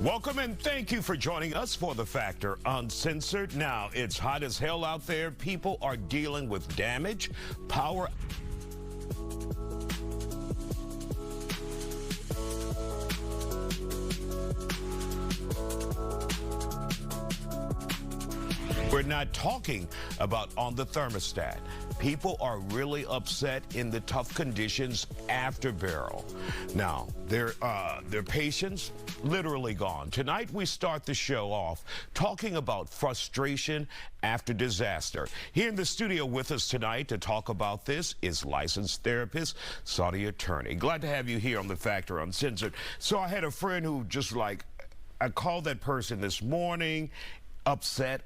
Welcome and thank you for joining us for The Factor Uncensored. Now, it's hot as hell out there. People are dealing with damage, power. We're not talking about on the thermostat. People are really upset in the tough conditions after Beryl. Now, their patience literally gone. Tonight, we start the show off talking about frustration after disaster. Here in the studio with us tonight to talk about this is licensed therapist, Saudi attorney. Glad to have you here on The Factor Uncensored. So I had a friend who just like, I called that person this morning, upset,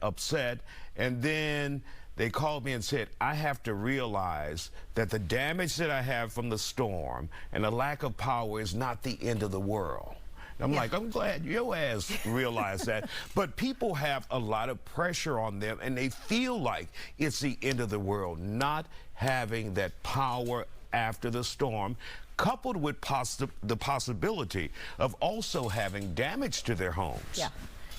and then they called me and said, I have to realize that the damage that I have from the storm and the lack of power is not the end of the world. And I'm like, I'm glad your ass realized that. But people have a lot of pressure on them, and they feel like it's the end of the world, not having that power after the storm, coupled with the possibility of also having damage to their homes.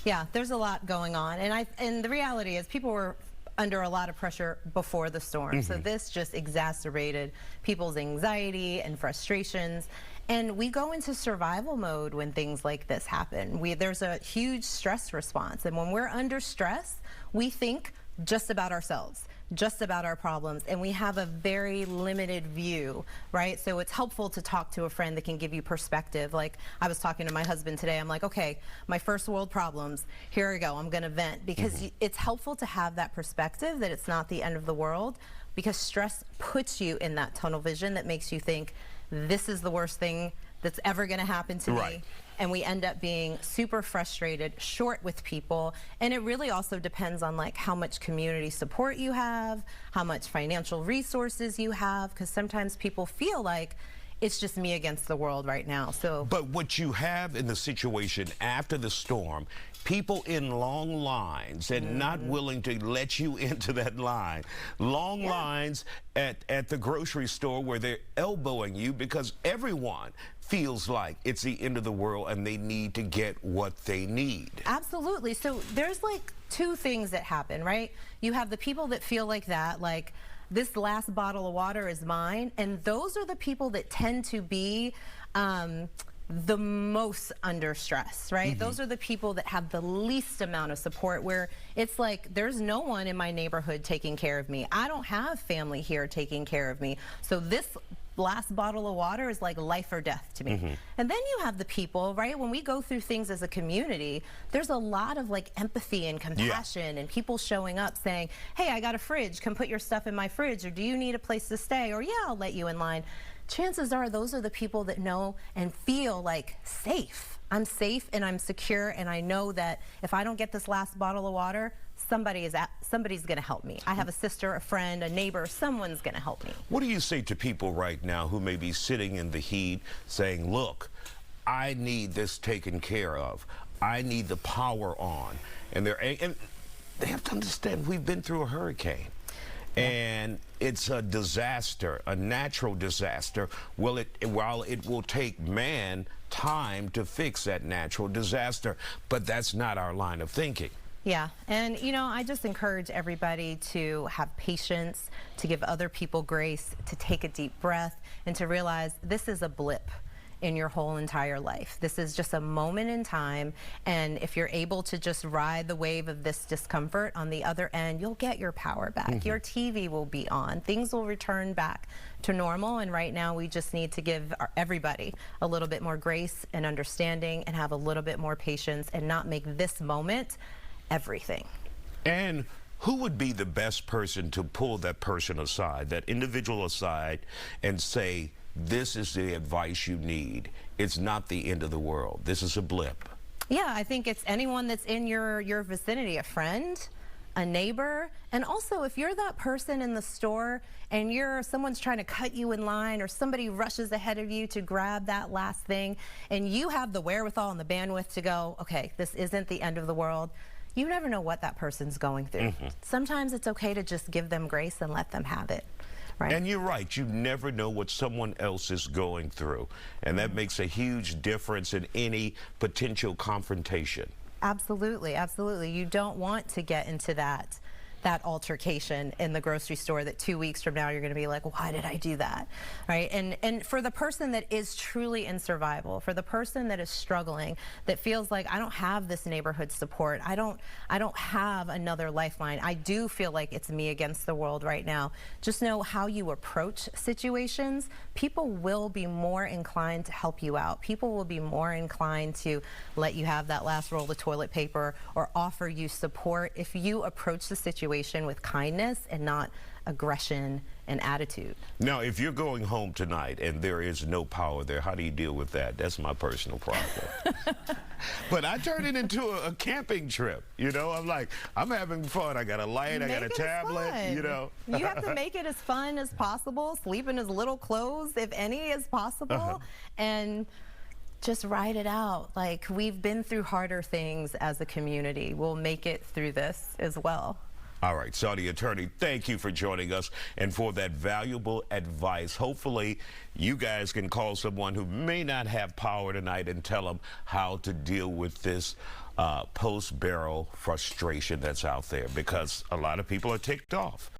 Yeah, there's a lot going on, and the reality is people were under a lot of pressure before the storm. So this just exacerbated people's anxiety and frustrations. And we go into survival mode when things like this happen. There's a huge stress response. And when we're under stress, we think just about ourselves, just about our problems, and we have a very limited view, right? So it's helpful to talk to a friend that can give you perspective. Like I was talking to my husband today, I'm like, okay, my first world problems, here I go, I'm gonna vent, because it's helpful to have that perspective that it's not the end of the world, because stress puts you in that tunnel vision that makes you think this is the worst thing that's ever gonna happen to me. And we end up being super frustrated, short with people. And it really also depends on like how much community support you have, how much financial resources you have, because sometimes people feel like it's just me against the world right now. So, but what you have in the situation after the storm, people in long lines and not willing to let you into that line. Long lines at the grocery store where they're elbowing you because everyone feels like it's the end of the world and they need to get what they need. Absolutely. So there's like two things that happen, right? You have the people that feel like that, like this last bottle of water is mine, and those are the people that tend to be the most under stress, right? Those are the people that have the least amount of support, where it's like there's no one in my neighborhood taking care of me. I don't have family here taking care of me. So this last bottle of water is like life or death to me. And then you have the people, right? When we go through things as a community, there's a lot of like empathy and compassion and people showing up saying, hey, I got a fridge, come put your stuff in my fridge, or do you need a place to stay? Or yeah, I'll let you in line. Chances are those are the people that know and feel like safe. I'm safe and I'm secure, and I know that if I don't get this last bottle of water, somebody's going to help me. I have a sister, a friend, a neighbor, someone's going to help me. What do you say to people right now who may be sitting in the heat saying, look, I need this taken care of. I need the power on. And they have to understand we've been through a hurricane. And it's a disaster, a natural disaster. While it will take man time to fix that natural disaster, but that's not our line of thinking. Yeah, and you know, I just encourage everybody to have patience, to give other people grace, to take a deep breath, and to realize this is a blip in your whole entire life. This is just a moment in time, and if you're able to just ride the wave of this discomfort, on the other end, you'll get your power back. Your TV will be on. Things will return back to normal, and right now we just need to give everybody a little bit more grace and understanding and have a little bit more patience and not make this moment everything. And who would be the best person to pull that person aside, that individual aside, and say, this is the advice you need. It's not the end of the world. This is a blip. Yeah, I think it's anyone that's in your vicinity, a friend, a neighbor, and also if you're that person in the store and someone's trying to cut you in line, or somebody rushes ahead of you to grab that last thing, and you have the wherewithal and the bandwidth to go, okay, this isn't the end of the world. You never know what that person's going through. Sometimes it's okay to just give them grace and let them have it. right? And you're right. You never know what someone else is going through. And that makes a huge difference in any potential confrontation. Absolutely, absolutely. You don't want to get into that altercation in the grocery store that 2 weeks from now you're going to be like, why did I do that, right? And for the person that is truly in survival, for the person that is struggling, that feels like I don't have this neighborhood support, I don't have another lifeline, I do feel like it's me against the world right now. Just know how you approach situations. People will be more inclined to help you out. People will be more inclined to let you have that last roll of toilet paper or offer you support if you approach the situation with kindness and not aggression and attitude. Now, if you're going home tonight and there is no power there, how do you deal with that? That's my personal problem. But I turn it into a camping trip. You know, I'm like, I'm having fun. I got a light, I got a tablet, you know. You have to make it as fun as possible, sleep in as little clothes, if any, as possible, and just ride it out. Like, we've been through harder things as a community. We'll make it through this as well. All right, Saudi Attorney, thank you for joining us and for that valuable advice. Hopefully, you guys can call someone who may not have power tonight and tell them how to deal with this post-barrel frustration that's out there, because a lot of people are ticked off.